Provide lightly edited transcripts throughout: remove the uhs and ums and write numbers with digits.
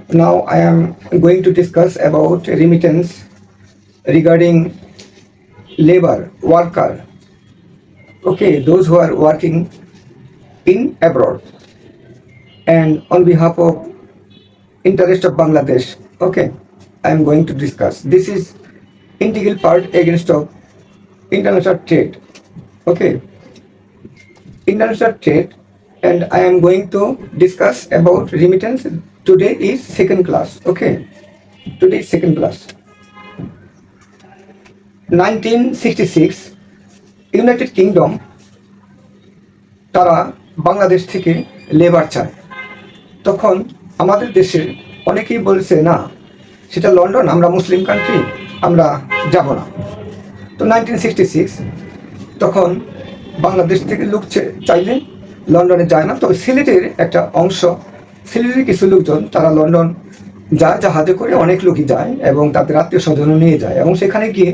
Now I am going to discuss about remittance regarding labor, worker, okay, those who are working in abroad and on behalf of interest of Bangladesh, okay, I am going to discuss. This is integral part against of international trade, okay, international trade, and I am going to discuss about remittance. Today is second class, okay, today is second class. 1966 United kingdom তারা বাংলাদেশ থেকে labour চায়। তখন আমাদের দেশে অনেকেই বলছে না, সেটা লন্ডন, আমরা মুসলিম কান্ট্রি, আমরা যাব না। তো 1966 তখন বাংলাদেশ থেকে লোক চাইলে লন্ডনে যায় না, তবে সিলেটের একটা অংশ, সিলেটের কিছু লোকজন তারা লন্ডন যায়, জাহাজে করে অনেক লোকই যায় এবং তাদের আত্মীয় স্বজনও নিয়ে যায় এবং সেখানে গিয়ে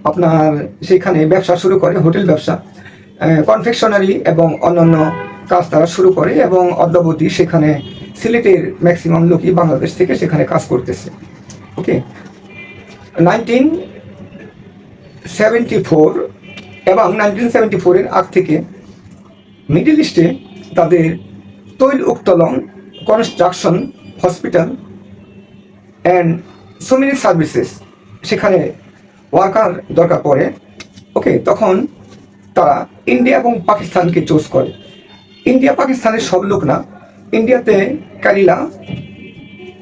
আপনার সেখানে ব্যবসা শুরু করে, হোটেল ব্যবসা, কনফেকশনারি এবং অন্যান্য কাজ তারা শুরু করে এবং অদ্যাবধি সেখানে সিলেটের ম্যাক্সিমাম লোকই বাংলাদেশ থেকে সেখানে কাজ করতেছে। ওকে, 1974 এবং 1974-এর আগ থেকে মিডল ইস্টে তাদের তৈল উত্তোলন, construction, hospital and so many services, সেখানে ওয়ার্কার দরকার পড়ে। ওকে, তখন তারা ইন্ডিয়া এবং পাকিস্তানকে চুজ করে। ইন্ডিয়া পাকিস্তানের সব লোক না, ইন্ডিয়াতে কেরালা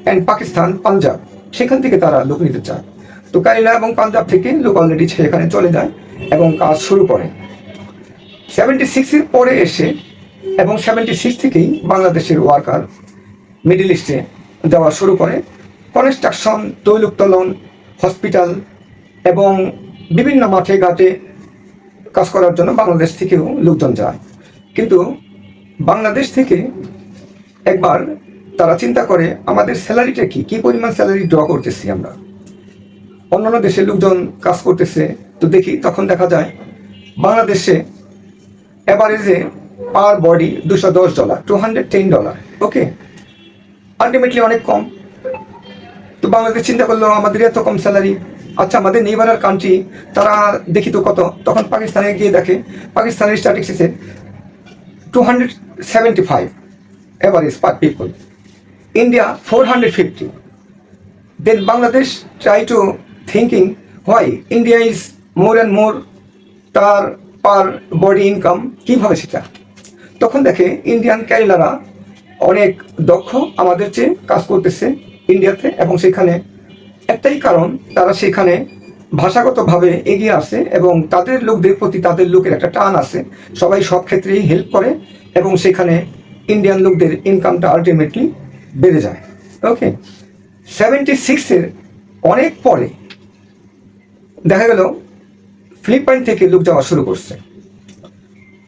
অ্যান্ড পাকিস্তান পাঞ্জাব, সেখান থেকে তারা লোক নিতে চায়। তো কেরালা এবং পাঞ্জাব থেকে লোক অলরেডি সেখানে চলে যায় এবং কাজ শুরু করে। 76-এর পরে এসে এবং 76 থেকেই বাংলাদেশের ওয়ার্কার মিডল ইস্টে যাওয়া শুরু করে। কনস্ট্রাকশন, তৈল উত্তোলন, হসপিটাল এবং বিভিন্ন মাঠে ঘাটে কাজ করার জন্য বাংলাদেশ থেকেও লোকজন যায়। কিন্তু বাংলাদেশ থেকে একবার তারা চিন্তা করে আমাদের স্যালারিটা কী পরিমাণ স্যালারি ড্র করতেছি আমরা, অন্যান্য দেশের লোকজন কাজ করতেছে, তো দেখি তখন দেখা যায় বাংলাদেশে অ্যাভারেজে পার বডি $210, $210, ওকে, আলটিমেটলি অনেক কম। তো বাংলাদেশ চিন্তা করলো আমাদের এত কম স্যালারি, আচ্ছা আমাদের নেইবারার কান্ট্রি তারা দেখি তো কত, তখন পাকিস্তানে গিয়ে দেখে পাকিস্তানের স্ট্যাটিস্টিক্সে 275 average per people, India 450। Then Bangladesh try to thinking why India is more and more, তার পার বডি ইনকাম কীভাবে সেটা। তখন দেখে ইন্ডিয়ান কেরালারা অনেক দক্ষ আমাদের চেয়ে কাজ করতেছে ইন্ডিয়াতে, এবং সেখানে একটাই কারণ, তারা সেখানে ভাষাগতভাবে এগিয়ে আসে এবং তাদের লোকদের প্রতি তাদের লোকের একটা টান আছে, সবাই সব ক্ষেত্রেই হেল্প করে এবং সেখানে ইন্ডিয়ান লোকদের ইনকামটা আলটিমেটলি বেড়ে যায়। ওকে, 76-এর অনেক পরে দেখা গেল ফিলিপাইন থেকে লোক যাওয়া শুরু করছে।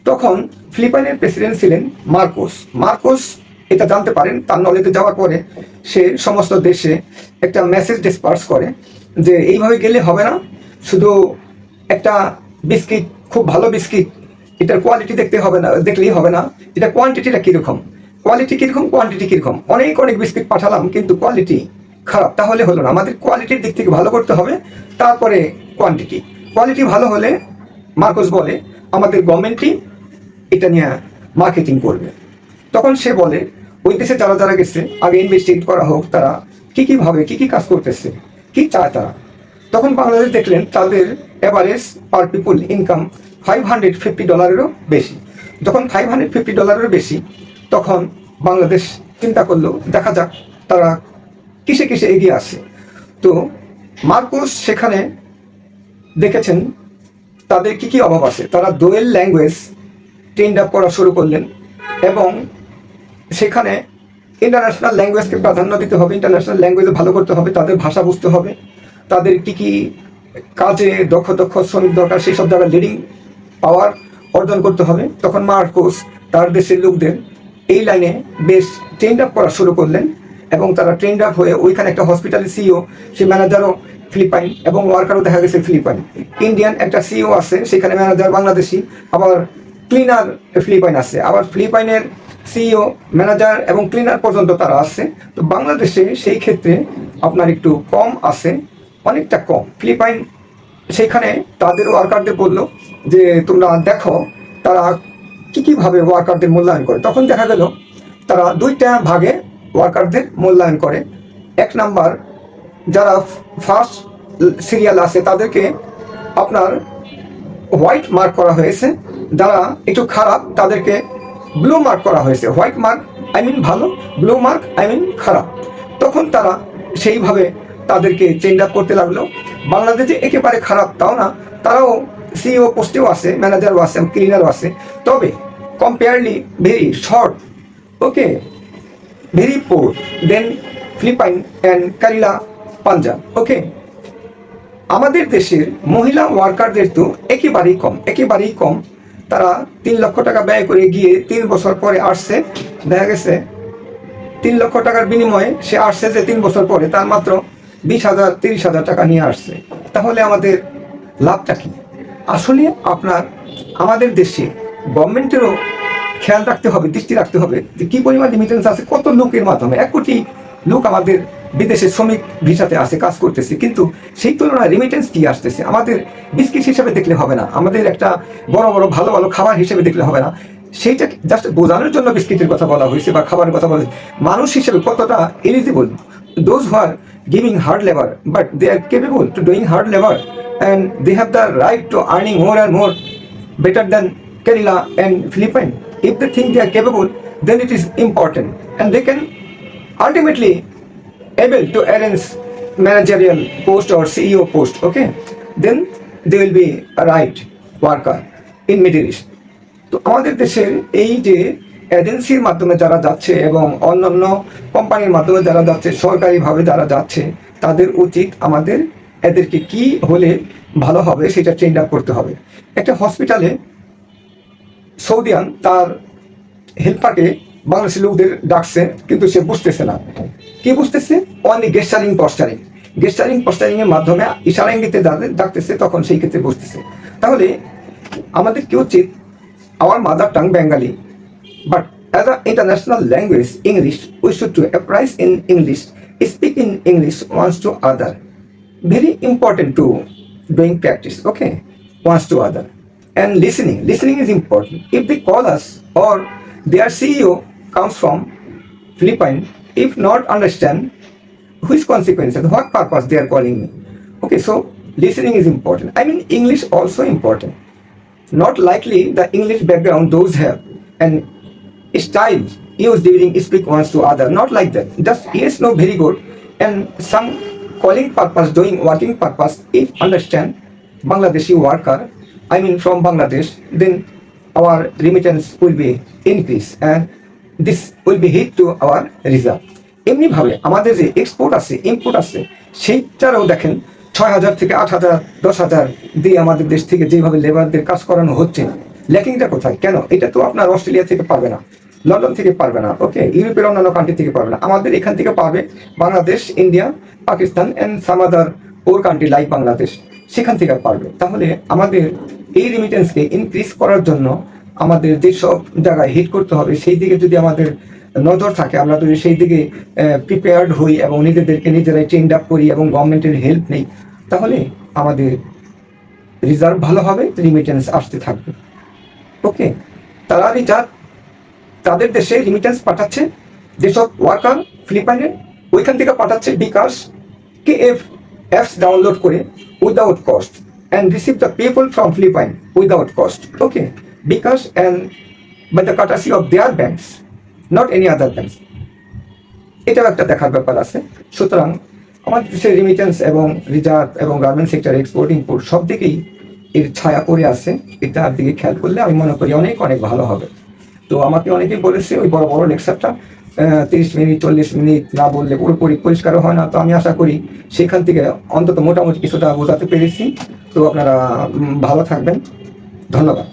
তখন ফিলিপাইনের প্রেসিডেন্ট ছিলেন মার্কোস এটা জানতে পারেন, তার নলেজে যাওয়ার পরে সে সমস্ত দেশে একটা মেসেজ ডিসপার্স করে যে এইভাবে গেলে হবে না, শুধু একটা বিস্কিট, খুব ভালো বিস্কিট, এটার কোয়ালিটি দেখলেই হবে না, এটা কোয়ান্টিটিটা কীরকম, কোয়ালিটি কীরকম, কোয়ান্টিটি কীরকম, অনেক বিস্কিট পাঠালাম কিন্তু কোয়ালিটি খারাপ, তাহলে হলো না, আমাদের কোয়ালিটির দিক থেকে ভালো করতে হবে, তারপরে কোয়ালিটি ভালো হলে মার্কোস বলে আমাদের গভর্নমেন্টই এটা নিয়ে মার্কেটিং করবে। তখন সে বলে ওই দেশে যারা গেছে আগে ইনভেস্টিগেট করা হোক, তারা কীভাবে কী কাজ করতেছে, কী চায় তারা। তখন বাংলাদেশ দেখলেন তাদের অ্যাভারেজ পার পিপুল ইনকাম $550-এরও বেশি। যখন $550-এরও বেশি, তখন বাংলাদেশ চিন্তা করলো দেখা যাক তারা কিসে এগিয়ে আসে। তো মার্কোস সেখানে দেখেছেন তাদের কী অভাব আছে, তারা দোয়েল ল্যাঙ্গুয়েজ ট্রেন্ড আপ করা শুরু করলেন এবং সেখানে ইন্টারন্যাশনাল ল্যাঙ্গুয়েজকে প্রাধান্য দিতে হবে, ইন্টারন্যাশনাল ল্যাঙ্গুয়েজে ভালো করতে হবে, তাদের ভাষা বুঝতে হবে, তাদের কী কাজে দক্ষ শ্রমিক দরকার, সেই সব জায়গায় লিডিং পাওয়ার অর্জন করতে হবে। তখন মার্কোস তার দেশের লোকদের এই লাইনে বেশ ট্রেন্ড আপ করা শুরু করলেন এবং তারা ট্রেন্ড আপ হয়ে ওইখানে একটা হসপিটালের সিইও, সে ম্যানেজারও ফিলিপাইন এবং ওয়ার্কারও দেখা গেছে ফিলিপাইন। ইন্ডিয়ান একটা সিইও আছে, সেখানে ম্যানেজার বাংলাদেশি, আবার ক্লিনার ফিলিপাইন আছে, আবার ফিলিপাইনের সিইও, ম্যানেজার এবং ক্লিনার পর্যন্ত তারা আছে। তো বাংলাদেশে সেই ক্ষেত্রে আপনার একটু কম আছে, অনেকটা কম। ফিলিপাইন সেইখানে তাদের ওয়ার্কারদের বললো যে তোমরা দেখো তারা কীভাবে ওয়ার্কারদের মূল্যায়ন করে। তখন দেখা গেল তারা দুইটা ভাগে ওয়ার্কারদের মূল্যায়ন করে। এক নাম্বার যারা ফার্স্ট সিরিয়াল আছে তাদেরকে আপনার হোয়াইট মার্ক করা হয়েছে, যারা একটু খারাপ তাদেরকে ব্লু মার্ক করা হয়েছে। হোয়াইট মার্ক আই মিন ভালো, ব্লু মার্ক আই মিন খারাপ। তখন তারা সেইভাবে তাদেরকে চেঞ্জ আপ করতে লাগলো। বাংলাদেশে একেবারে খারাপ তাও না, তারাও সিইও পোস্টেও আছে, ম্যানেজারও আছে, ক্লিনারও আছে, তবে কম্পেয়ারলি very short, okay, very poor then Philippine and কারিলা পাঞ্জাব। ওকে, আমাদের দেশের মহিলা ওয়ার্কারদের তো একেবারেই কম। তারা 3 লক্ষ টাকা ব্যয় করে গিয়ে 3 বছর পরে আসছে, দেখা গেছে 3 লক্ষ টাকার বিনিময়ে সে আসছে যে 3 বছর পরে তার মাত্র 20,000 30,000 টাকা নিয়ে আসছে। তাহলে আমাদের লাভটা কি? আসলে আপনার আমাদের দেশে গভর্নমেন্টেরও খেয়াল রাখতে হবে, দৃষ্টি রাখতে হবে যে কী পরিমাণ রিমিটেন্স আছে, কত লোকের মাধ্যমে 1 কোটি লোক আমাদের বিদেশে শ্রমিক ভিসাতে আসে, কাজ করতেছে, কিন্তু সেই তুলনায় রিমিটেন্স কি আসতেছে আমাদের বিস্কিট হিসেবে দেখলে হবে না, আমাদের একটা বড় বড় ভালো ভালো খাবার হিসেবে দেখলে হবে না। সেইটা জাস্ট বোঝানোর জন্য বিস্কিটের কথা বলা হয়েছে বা খাবারের কথা বলা হয়েছে। মানুষ হিসেবে কতটা eligible, those who are giving hard labour but they are capable to doing hard labour and they have the right to earning more and more better than Kerala and Philippines. If they think they are capable, then it is important, and they can ultimately able to arrange managerial post or CEO post. Okay, then they will be a right worker in Middle East. তো আমাদের দেশের এই যে এজেন্সির মাধ্যমে যারা যাচ্ছে এবং অন্যান্য কোম্পানির মাধ্যমে যারা যাচ্ছে, সরকারিভাবে যারা যাচ্ছে, তাদের উচিত আমাদের এদেরকে কি হলে ভালো হবে সেটা ট্রেন আপ করতে হবে। একটা হসপিটালে সৌদিয়ান তার হেল্পারকে বাংলাদেশি লোকদের ডাকছে, কিন্তু সে বুঝতেছে না। কি বুঝতেছে? অনলি গেস্টারিং পস্টারিংয়ের মাধ্যমে ইশারা ইঙ্গিতে ডাকতেছে, তখন সেই ক্ষেত্রে বুঝতেছে। তাহলে আমাদের কি উচিত? Our mother tongue Bengali, but as an international language, English, we should to apprise in English, speak in English once to other. Very important to doing practice, okay, once to other. And listening is important. If they call us or their CEO comes from Philippines, if not understand which consequences, what purpose they are calling me. Okay, so listening is important. I mean English also important. Not likely the English background those have and style used during speak once to other, not like that. Just yes, no, very good, and some calling purpose, doing working purpose, if understand Bangladeshi worker, I mean from Bangladesh, then our remittance will be increase and this will be hit to our reserve. এমনি ভাবে আমাদের যে export আছে, import আছে, সেইটারও দেখেন 6,000 থেকে 8,000 10,000 দিয়ে আমাদের দেশ থেকে যেভাবে লেবারদের কাজ করানো হচ্ছে, ল্যাকিংটা কোথায়? কেন? এটা তো আপনার অস্ট্রেলিয়া থেকে পারবে না, লন্ডন থেকে পারবে না, ওকে, ইউরোপের অন্যান্য কান্ট্রি থেকে পারবে না, আমাদের এখান থেকে পাবে Bangladesh, India, Pakistan and some other or country like Bangladesh, সেখান থেকে পারবে। তাহলে আমাদের এই রিমিটেন্সকে ইনক্রিজ করার জন্য আমাদের যেসব জায়গায় হিট করতে হবে সেই দিকে যদি আমাদের নজর থাকে, আমরা যদি সেই দিকে প্রিপেয়ার্ড হই এবং নিজেদেরকে নিজেরাই ট্রেন্ড আপ করি এবং গভর্নমেন্টের হেল্প নেই, তাহলে আমাদের রিজার্ভ ভালো হবে, রিমিটেন্স আসতে থাকবে। ওকে, তারা তাদের দেশে রিমিটেন্স পাঠাচ্ছে, যেসব ওয়ার্কার ফিলিপাইনের ওইখান থেকে পাঠাচ্ছে বিকাশ KF অ্যাপস ডাউনলোড করে without cost and receive the people from Philippines without cost. Okay, because and by the courtesy of their banks, not any other banks. এটাও একটা দেখার ব্যাপার আছে। সুতরাং আমাদের দেশের রিমিটেন্স এবং রিজার্ভ এবং গার্মেন্ট সেক্টর, এক্সপোর্ট ইম্পোর্ট সব দিকেই এর ছায়া পড়ে আছে। এটার দিকে খেয়াল করলে আমি মনে করি অনেক ভালো হবে। তো আমাকে অনেকেই বলেছে ওই বড় বড় লেকচারটা 30 মিনিট 40 মিনিট না বললে পুরোপুরি পরিষ্কার হয় না। তো আমি আশা করি সেখান থেকে অন্তত মোটামুটি কিছুটা বোঝাতে পেরেছি। তো আপনারা ভালো থাকবেন, ধন্যবাদ।